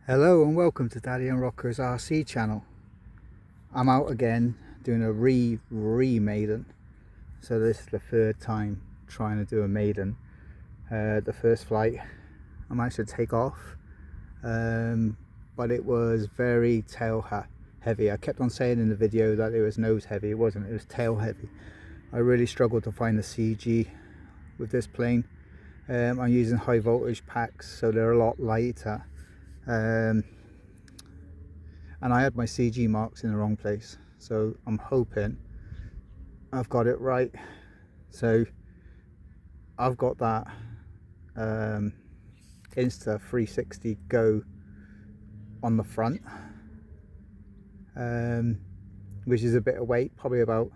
Hello and welcome to Daddy and Rocker's RC channel. I'm out again doing a re-remaiden. So this is the third time trying to do a maiden. The first flight I managed to take off, but it was very tail heavy. I kept on saying in the video that it was nose heavy. It wasn't, it was tail heavy. I really struggled to find the CG with this plane. I'm using high voltage packs, so they're a lot lighter. And I had my CG marks in the wrong place, so I'm hoping I've got it right. So I've got that Insta 360 Go on the front, which is a bit of weight, probably about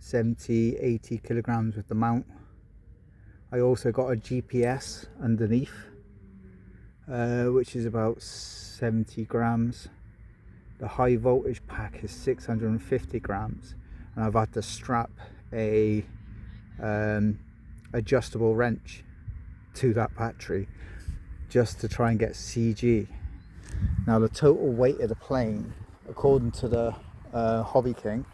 70-80 kilograms with the mount. I also got a GPS underneath, which is about 70 grams. The high voltage pack is 650 grams, and I've had to strap a adjustable wrench to that battery just to try and get CG. Now the total weight of the plane, according to the hobbyking,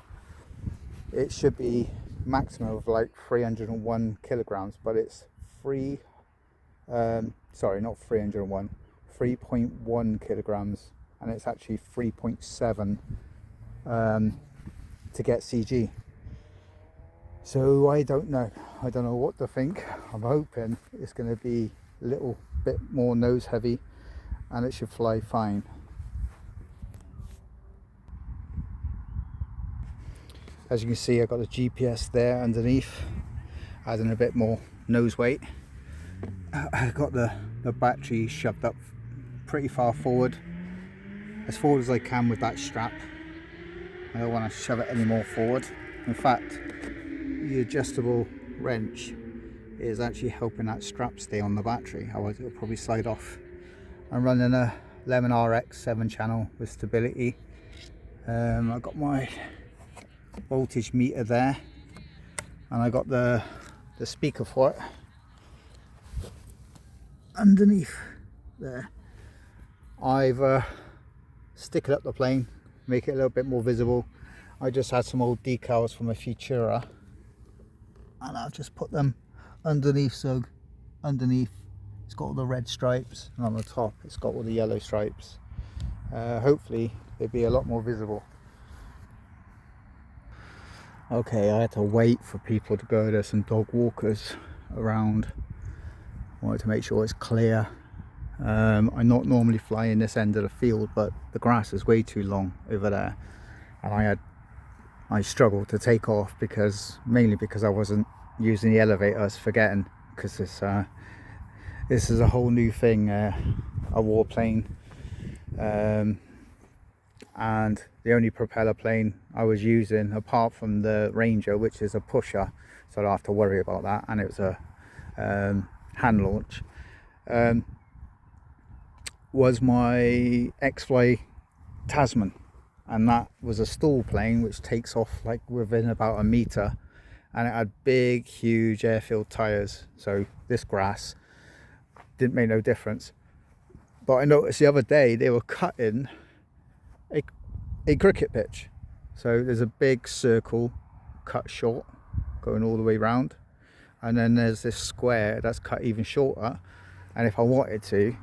it should be maximum of like 301 kilograms, but it's sorry, not 301, 3.1 kilograms, and it's actually 3.7 to get CG. So I don't know what to think. I'm hoping it's going to be a little bit more nose heavy and it should fly fine. As you can see, I've got the GPS there underneath, adding a bit more nose weight. I've got the battery shoved up pretty far forward as I can with that strap. I don't want to shove it any more forward. In fact, the adjustable wrench is actually helping that strap stay on the battery, otherwise it'll probably slide off. I'm running a Lemon RX 7 channel with stability. I've got my voltage meter there, and I got the speaker for it underneath there. I've stick it up the plane, make it a little bit more visible. I just had some old decals from a Futura, and I've just put them underneath. So underneath it's got all the red stripes, and on the top it's got all the yellow stripes. Hopefully it'll be a lot more visible. Okay, I had to wait for people to go. There's some dog walkers around. I wanted to make sure it's clear. I not normally fly in this end of the field, but the grass is way too long over there, and I struggled to take off mainly because I wasn't using the elevator. I was forgetting, because this is a whole new thing, a warplane, and the only propeller plane I was using, apart from the Ranger, which is a pusher, so I don't have to worry about that, and it was a hand launch, was my X-Fly Tasman, and that was a stall plane which takes off like within about a meter, and it had big huge air-filled tires, so this grass didn't make no difference. But I noticed the other day they were cutting a cricket pitch, so there's a big circle cut short going all the way round, and then there's this square that's cut even shorter, and if I wanted to,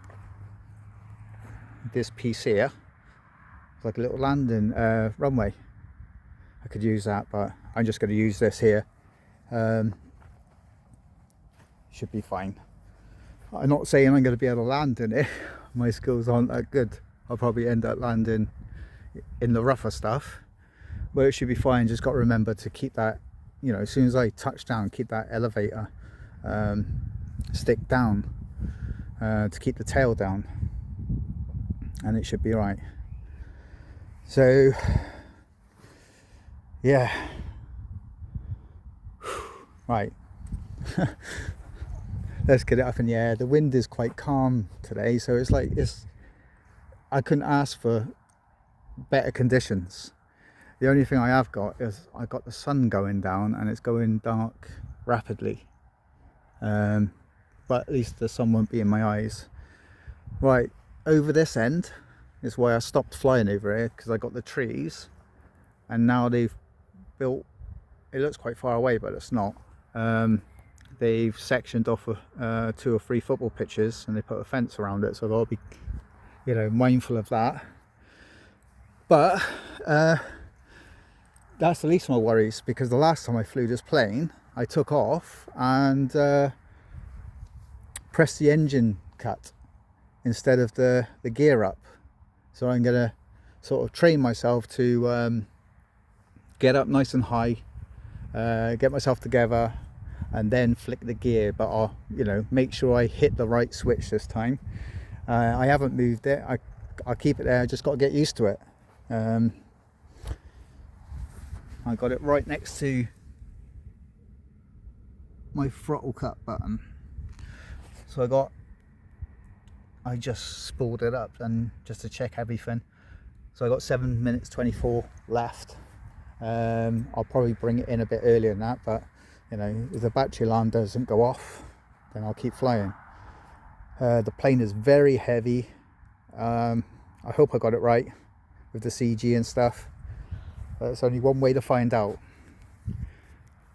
this piece here, it's like a little landing runway, I could use that, but I'm just going to use this here. Should be fine. I'm not saying I'm going to be able to land in it. My skills aren't that good. I'll probably end up landing in the rougher stuff, but it should be fine. Just got to remember to keep that, you know, as soon as I touch down, keep that elevator stick down, to keep the tail down, and it should be right. So yeah, right. Let's get it up in the air. The wind is quite calm today, so it's like I couldn't ask for better conditions. The only thing I have got is I got the sun going down, and it's going dark rapidly, but at least the sun won't be in my eyes. Right, over this end is why I stopped flying over here, because I got the trees, and now they've built, it looks quite far away but it's not, they've sectioned off 2 or 3 football pitches and they put a fence around it, so I'll be, you know, mindful of that. But that's the least of my worries, because the last time I flew this plane I took off and pressed the engine cut instead of the gear up. So I'm gonna sort of train myself to get up nice and high, get myself together, and then flick the gear. But I'll, you know, make sure I hit the right switch this time. I haven't moved it. I'll keep it there. I just got to get used to it. I got it right next to my throttle cut button. So I just spooled it up and just to check everything. So I got 7 minutes 24 left. I'll probably bring it in a bit earlier than that, but you know, if the battery alarm doesn't go off, then I'll keep flying. The plane is very heavy. I hope I got it right with the CG and stuff. There's only one way to find out.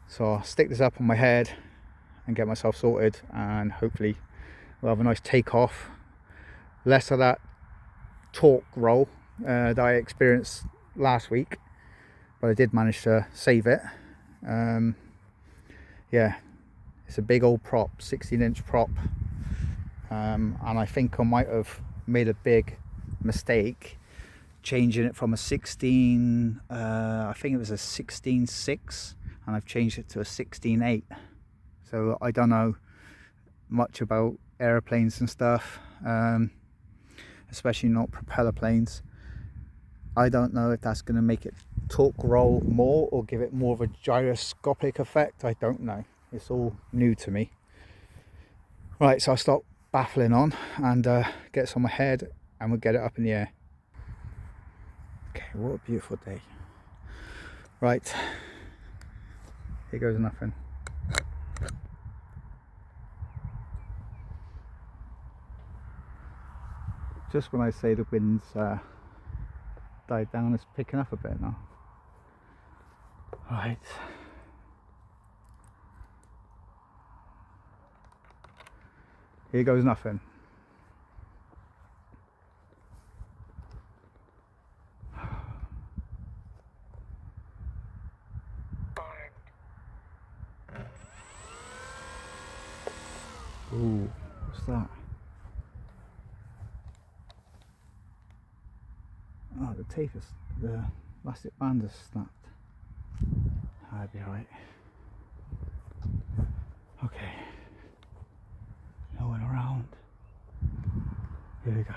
So I'll stick this up on my head and get myself sorted, and hopefully we'll have a nice takeoff. Less of that torque roll that I experienced last week, but I did manage to save it. Yeah, it's a big old prop, 16-inch prop, and I think I might have made a big mistake changing it from a 16, I think it was a 16.6, and I've changed it to a 16.8. So I don't know much about airplanes and stuff, especially not propeller planes. I don't know if that's going to make it torque roll more or give it more of a gyroscopic effect. I don't know. It's all new to me. Right, so I'll stop baffling on and get this on my head, and we'll get it up in the air. Okay, what a beautiful day. Right, here goes nothing. Just when I say the wind's died down, it's picking up a bit now. Right. Here goes nothing. Ooh, what's that? Oh, the tape is, the elastic band has snapped. I'll be alright. Okay. No one around. Here we go.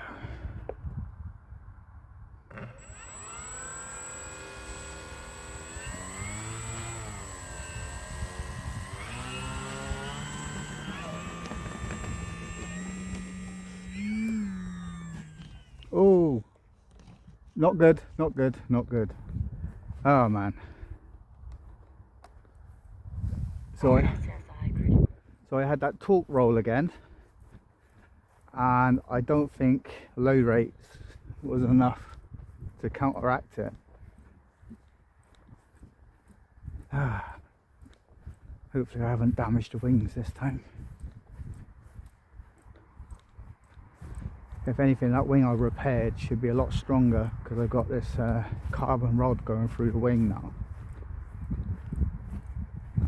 Oh, not good, not good, not good. Oh man. So I had that torque roll again, and I don't think load rates was enough to counteract it. Hopefully I haven't damaged the wings this time. If anything, that wing I repaired should be a lot stronger, because I've got this carbon rod going through the wing now.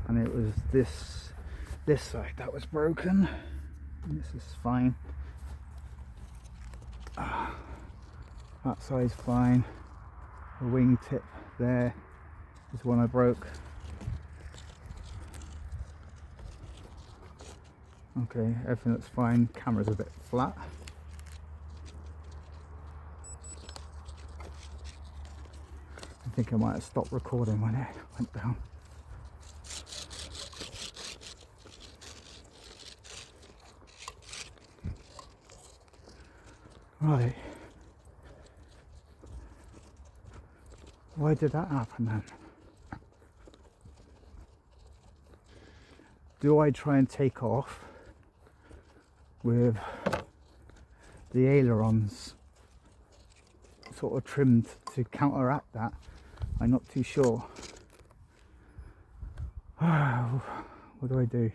And it was this side that was broken. This is fine. That side's fine. The wing tip there is one I broke. Okay, everything looks fine. Camera's a bit flat. I think I might have stopped recording when it went down. Right. Why did that happen then? Do I try and take off with the ailerons sort of trimmed to counteract that. I'm not too sure. What do I do?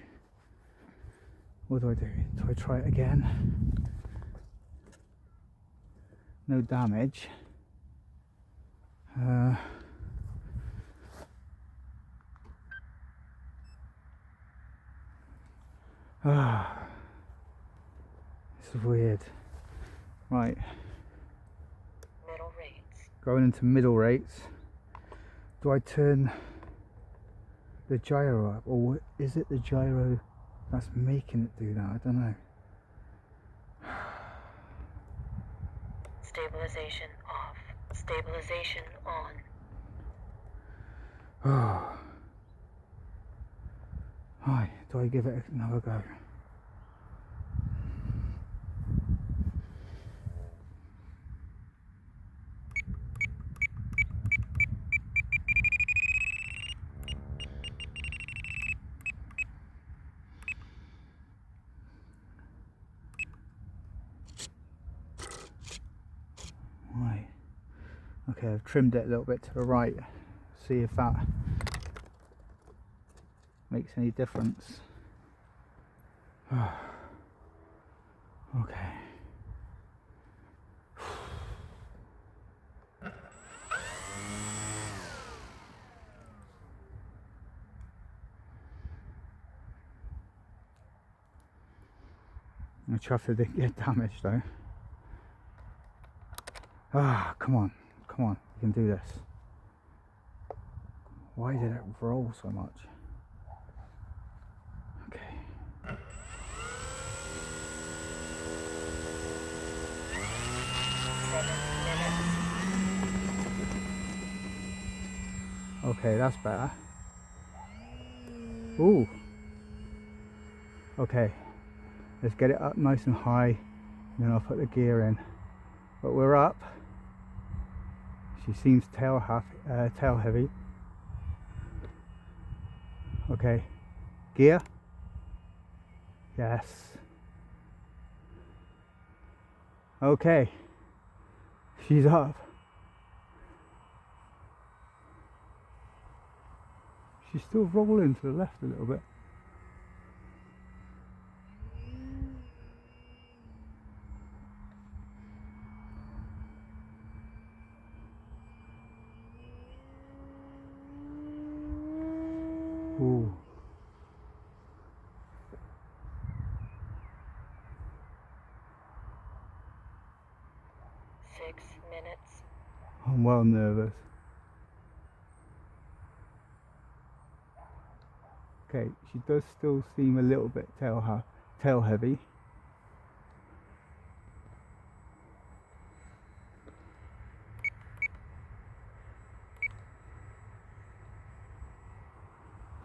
What do I do? Do I try it again? No damage. This is weird. Right. Middle rates. Going into middle rates. Do I turn the gyro up, or is it the gyro that's making it do that? I don't know. Stabilisation off. Stabilisation on. Oh. Right, do I give it another go? Right. Okay, I've trimmed it a little bit to the right. See if that makes any difference. Okay. My traffic didn't get damaged though. Come on, come on, you can do this. Why did it roll so much? Okay. Okay, that's better. Ooh. Okay, let's get it up nice and high, and then I'll put the gear in. But we're up. She seems tail heavy. Okay, gear. Yes. Okay, she's up. She's still rolling to the left a little bit. Ooh. minutes. I'm well nervous. Okay, she does still seem a little bit tail heavy.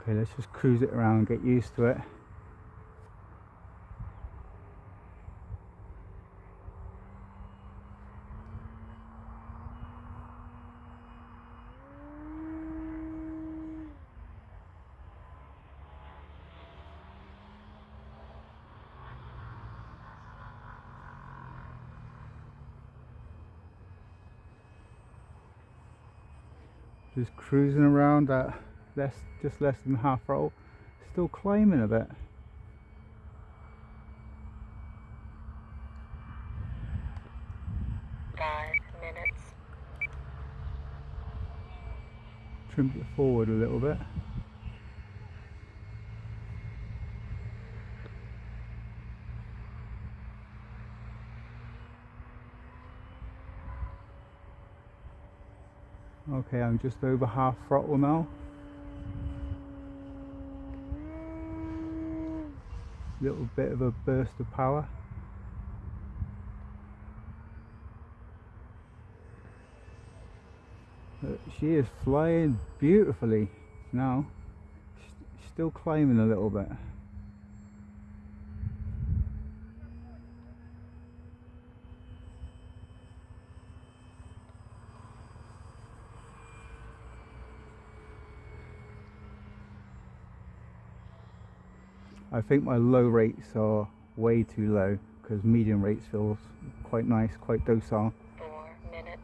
Okay, let's just cruise it around and get used to it. Just cruising around at just less than half roll. Still climbing a bit. Minutes. Trimmed it forward a little bit. Okay, I'm just over half throttle now. Little bit of a burst of power. But she is flying beautifully now. She's still climbing a little bit. I think my low rates are way too low, because medium rates feels quite nice, quite docile. 4 minutes.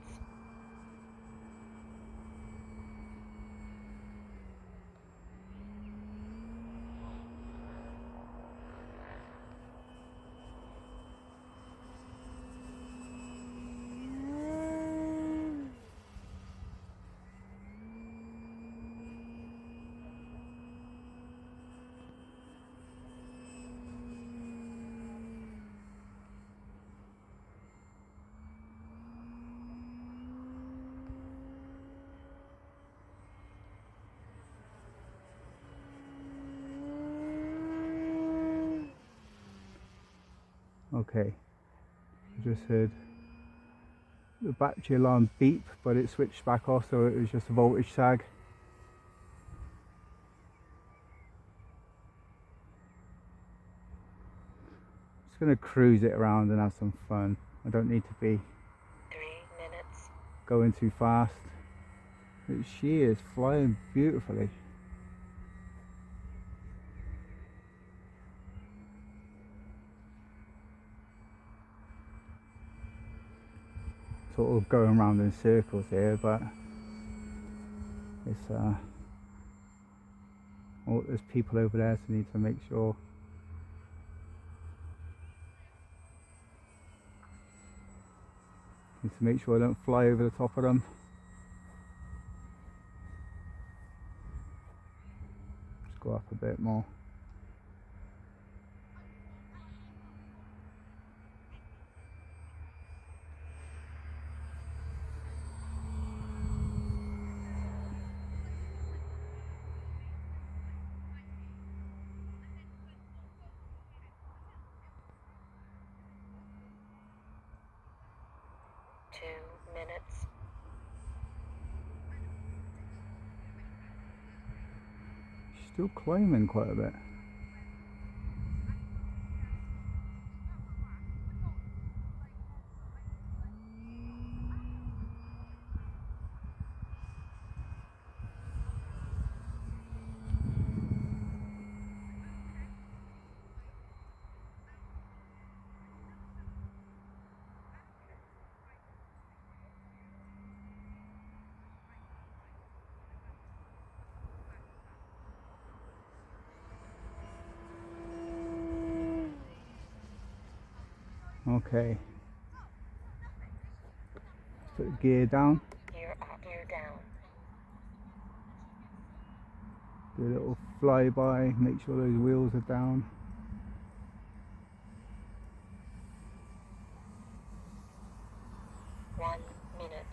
Okay, I just heard the battery alarm beep, but it switched back off, so it was just a voltage sag. Just going to cruise it around and have some fun. I don't need to be 3 minutes. going too fast. But she is flying beautifully. Sort of going around in circles here, but it's oh, there's people over there, so I need to make sure. Need to make sure I don't fly over the top of them. Just go up a bit more. Minutes. She's still climbing quite a bit. Okay. Let's put the gear down. Gear down. Do a little flyby, make sure those wheels are down. One minute.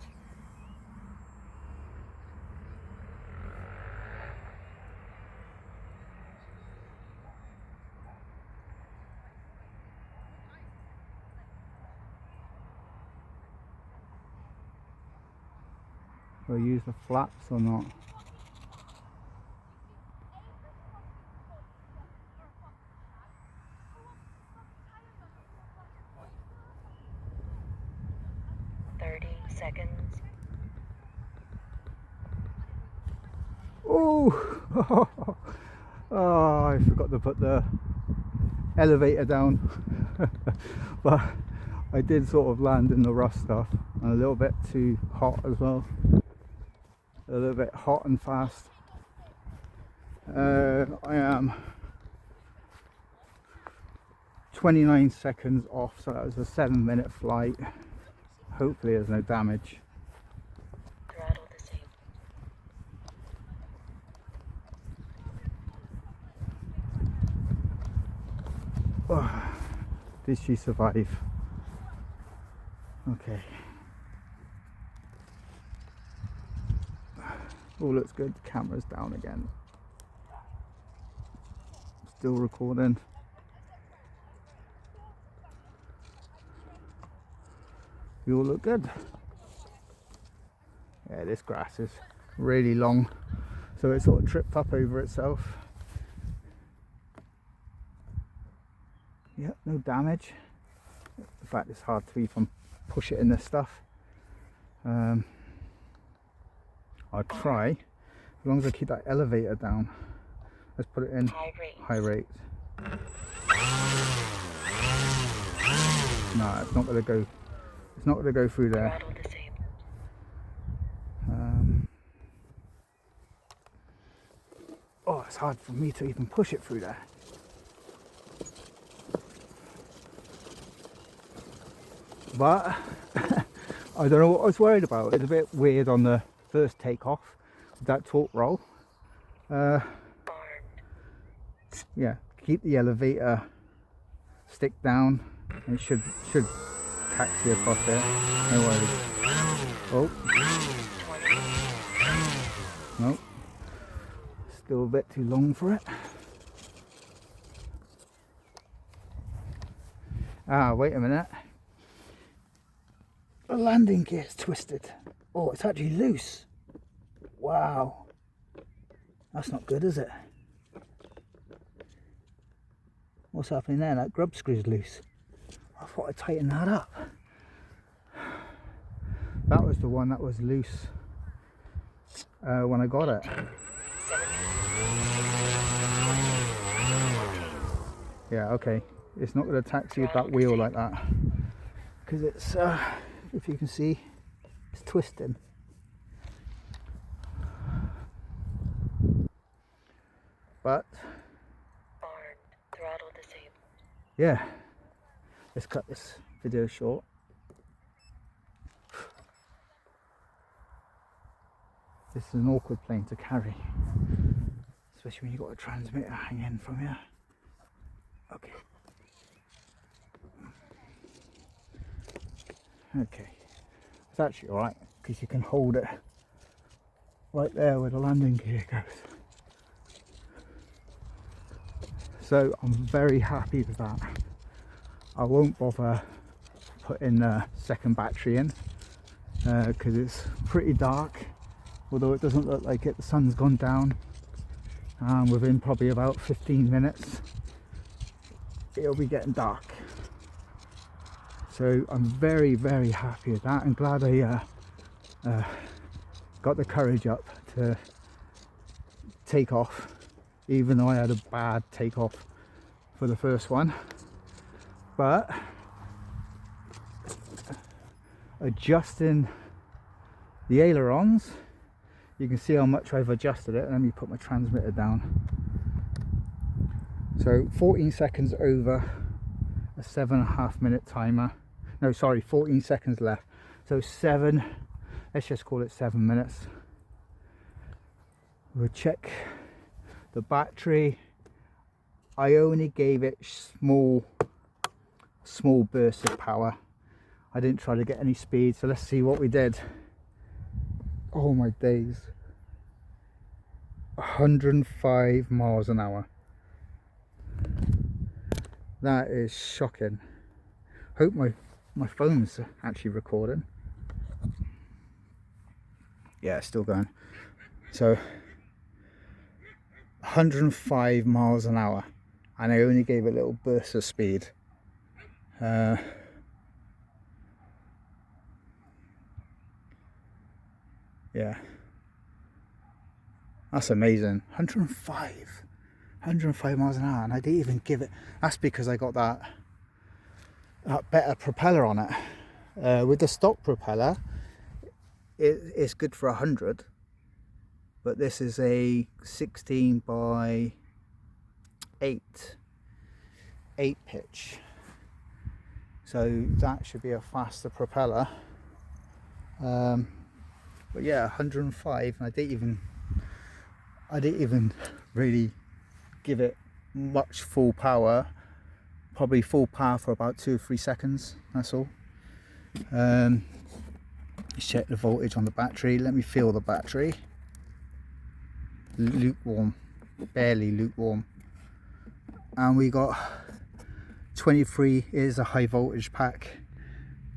Do I use the flaps or not? Seconds. Oh! Oh, I forgot to put the elevator down. But I did sort of land in the rough stuff, and a little bit too hot as well. A little bit hot and fast. I am 29 seconds off, so that was a 7-minute flight. Hopefully there's no damage. Throttle disabled. Oh, did she survive? Okay. All looks good. The camera's down again. Still recording. You all look good. Yeah, this grass is really long, so it sort of tripped up over itself. Yep, no damage. In fact, it's hard to even push it in this stuff. I'll try, as long as I keep that elevator down. Let's put it in high rate. No, it's not going to go. It's not going to go through there. Throttle disabled. Oh, it's hard for me to even push it through there. But I don't know what I was worried about. It's a bit weird on the first takeoff with that torque roll. Armed. Yeah, keep the elevator stick down. It should taxi across there. No worries. Oh, 20. no, still a bit too long for it. Ah, wait a minute. The landing gear's twisted. Oh, it's actually loose. Wow. That's not good, is it? What's happening there? That grub screw's loose. I thought I'd tighten that up. That was the one that was loose when I got it. 17. Yeah, okay. It's not going to taxi with that wheel like that. Because it's, if you can see, it's twisting. But Armed. Throttle disabled. yeah, let's cut this video short. This is an awkward plane to carry, especially when you've got a transmitter hanging from you. Okay. Okay. It's actually alright because you can hold it right there where the landing gear goes. So I'm very happy with that. I won't bother putting the second battery in because it's pretty dark, although it doesn't look like it. The sun's gone down and within probably about 15 minutes it'll be getting dark. So I'm very happy with that. I'm glad I got the courage up to take off, even though I had a bad takeoff for the first one. But adjusting the ailerons, you can see how much I've adjusted it. Let me put my transmitter down. So 14 seconds over a 7.5 minute timer. No, sorry, 14 seconds left. So let's just call it 7 minutes. We'll check the battery. I only gave it small bursts of power. I didn't try to get any speed, so let's see what we did. Oh my days. 105 miles an hour. That is shocking. Hope my phone's actually recording. Yeah, it's still going. So 105 miles an hour, and I only gave a little burst of speed. Yeah, that's amazing. 105 miles an hour, and I didn't even give it. That's because I got that better propeller on it. With the stock propeller, it's good for 100, but this is a 16 by 8 pitch, so that should be a faster propeller. But yeah, 105, and I didn't even really give it much full power. Probably full power for about 2 or 3 seconds, that's all. Let's check the voltage on the battery. Let me feel the battery. Lukewarm, barely lukewarm. And we got 23 is a high voltage pack,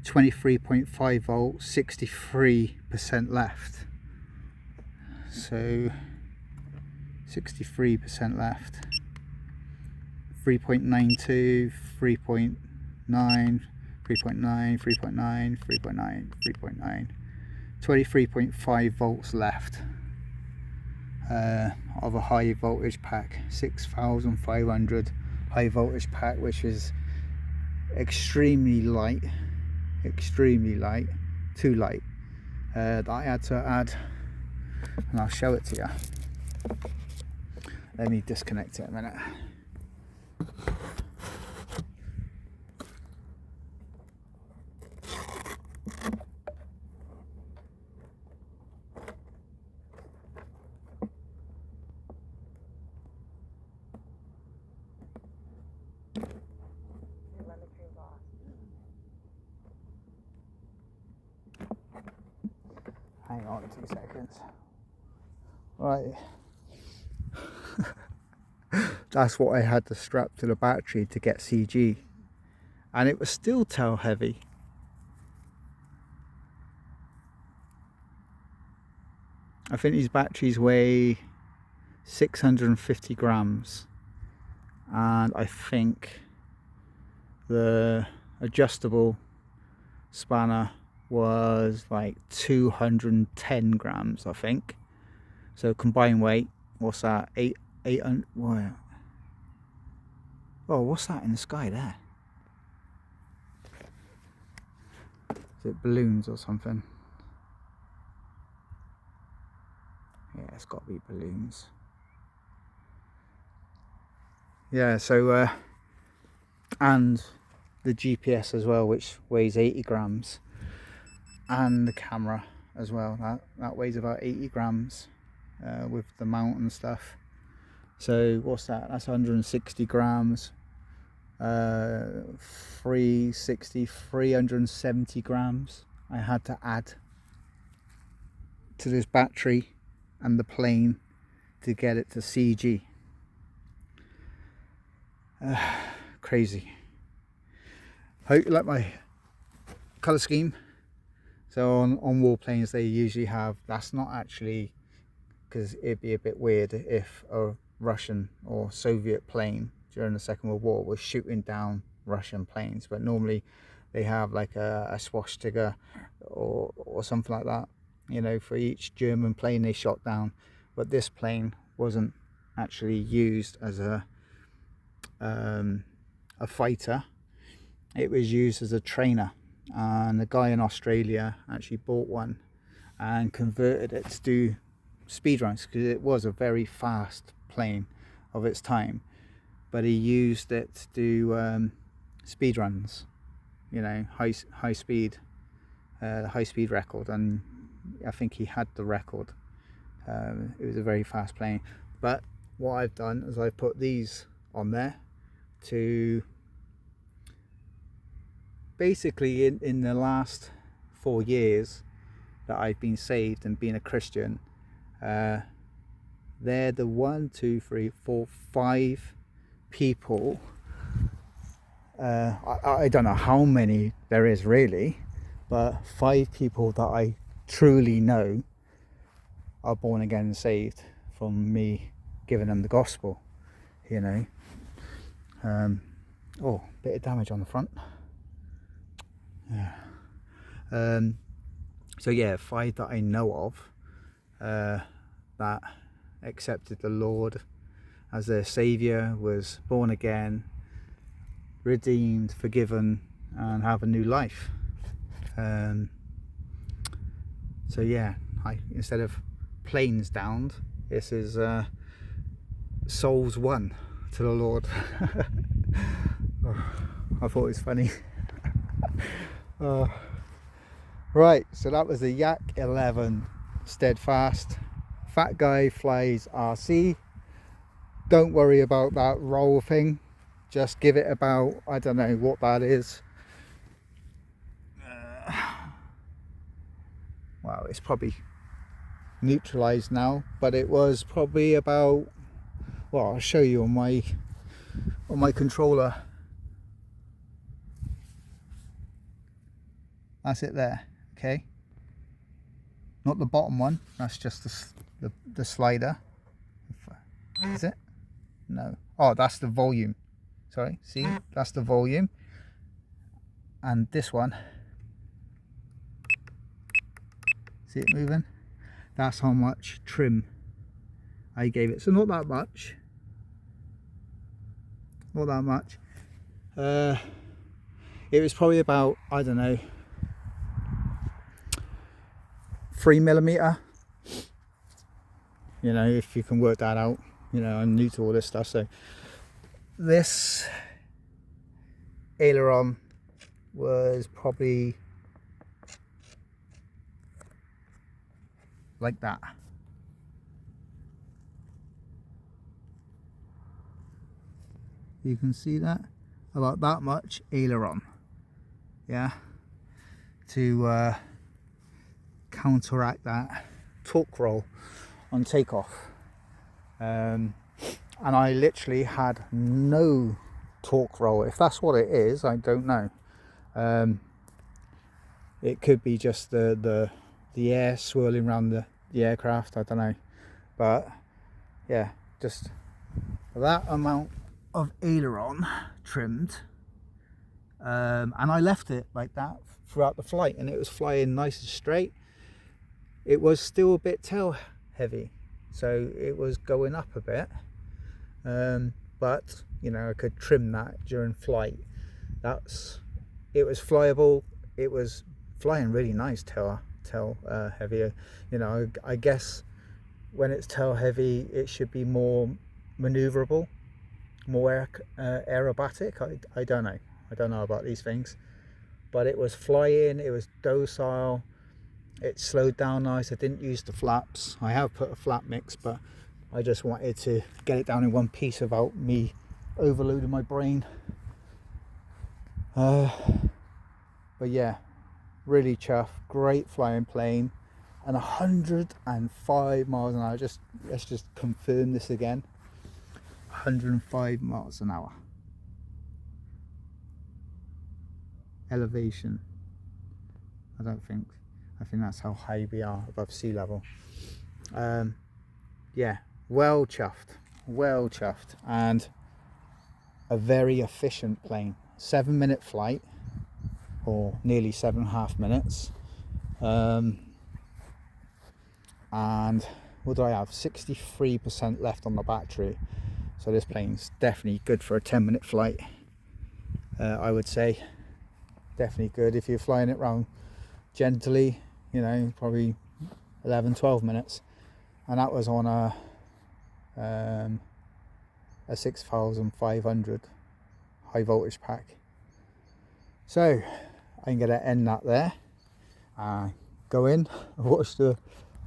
23.5 volts, 63% left. So 63% left. 3.92, 3.9, 3.9, 3.9, 3.9, 3.9, 23.5 volts left of a high voltage pack, 6,500 high voltage pack, which is extremely light, too light, that I had to add, and I'll show it to you. Let me disconnect it a minute. Hang on 2 seconds. Right. That's what I had to strap to the battery to get CG. And it was still tail heavy. I think these batteries weigh 650 grams. And I think the adjustable spanner was like 210 grams, I think. So combined weight, what's that? 800. Oh, what's that in the sky there? Is it balloons or something? Yeah, it's got to be balloons. Yeah, so and the GPS as well, which weighs 80 grams, and the camera as well, that weighs about 80 grams with the mount and stuff. So what's that? That's 160 grams. 370 grams I had to add to this battery and the plane to get it to CG. Crazy. Hope you like my colour scheme. So on warplanes they usually have, that's not actually, because it'd be a bit weird if a Russian or Soviet plane during the Second World War was shooting down Russian planes, but normally they have like a swastika or something like that, you know, for each German plane they shot down. But this plane wasn't actually used as a fighter. It was used as a trainer, and a guy in Australia actually bought one and converted it to do speed runs, because it was a very fast plane of its time, but he used it to do speed runs, you know, high speed, high speed record, and I think he had the record. It was a very fast plane. But what I've done is I've put these on there to basically, in the last 4 years that I've been saved and being a Christian, they're the 1, 2, 3, 4, 5 people. I don't know how many there is really, but 5 people that I truly know are born again and saved from me giving them the gospel, you know. Oh, bit of damage on the front. Yeah. So yeah, 5 that I know of that accepted the Lord as their saviour, was born again, redeemed, forgiven, and have a new life. So yeah, instead of planes downed, this is souls won to the Lord. Oh, I thought it was funny. Right, so that was the Yak-11 Steadfast. Fat guy flies RC. Don't worry about that roll thing. Just give it about, I don't know what that is. Well, it's probably neutralized now, but it was probably about, well, I'll show you on my controller. That's it there, okay? Not the bottom one, that's just the slider. Is it? No. Oh, that's the volume. Sorry, see? That's the volume. And this one, see it moving? That's how much trim I gave it. So not that much. Not that much. it was probably about, I don't know, 3mm. You know, if you can work that out. You know, I'm new to all this stuff, so this aileron was probably like that. You can see that, about that much aileron, yeah, to counteract that torque roll on takeoff. And I literally had no torque roll. If that's what it is, I don't know. It could be just the air swirling around the aircraft, I don't know. But yeah, just that amount of aileron trimmed, and I left it like that throughout the flight, and it was flying nice and straight. It was still a bit tail heavy, so it was going up a bit, but you know, I could trim that during flight. It was flyable. It was flying really nice tail heavier. You know, I guess when it's tail heavy, it should be more maneuverable, more aerobatic. I don't know. I don't know about these things, but it was flying. It was docile. It slowed down nice. I didn't use the flaps. I have put a flap mix, but I just wanted to get it down in one piece without me overloading my brain. But yeah, really chuffed. Great flying plane, and 105 miles an hour. Let's just confirm this again. 105 miles an hour. Elevation. I think that's how high we are above sea level. Yeah, well chuffed, and a very efficient plane. 7-minute flight, or nearly 7.5 minutes. And what do I have? 63% left on the battery. So this plane's definitely good for a 10-minute flight. I would say definitely good if you're flying it around gently. You know, probably 11-12 minutes, and that was on a 6500 high voltage pack. So I'm gonna end that there. Go in, watch the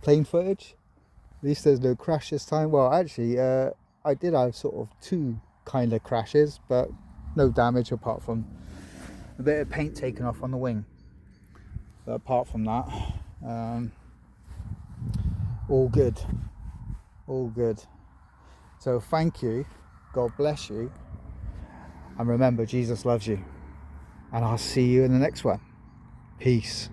plane footage. At least there's no crash this time. Well, actually, I did have sort of 2 kind of crashes, but no damage apart from a bit of paint taken off on the wing. But apart from that, all good. So thank you, God bless you, and remember, Jesus loves you, and I'll see you in the next one. Peace.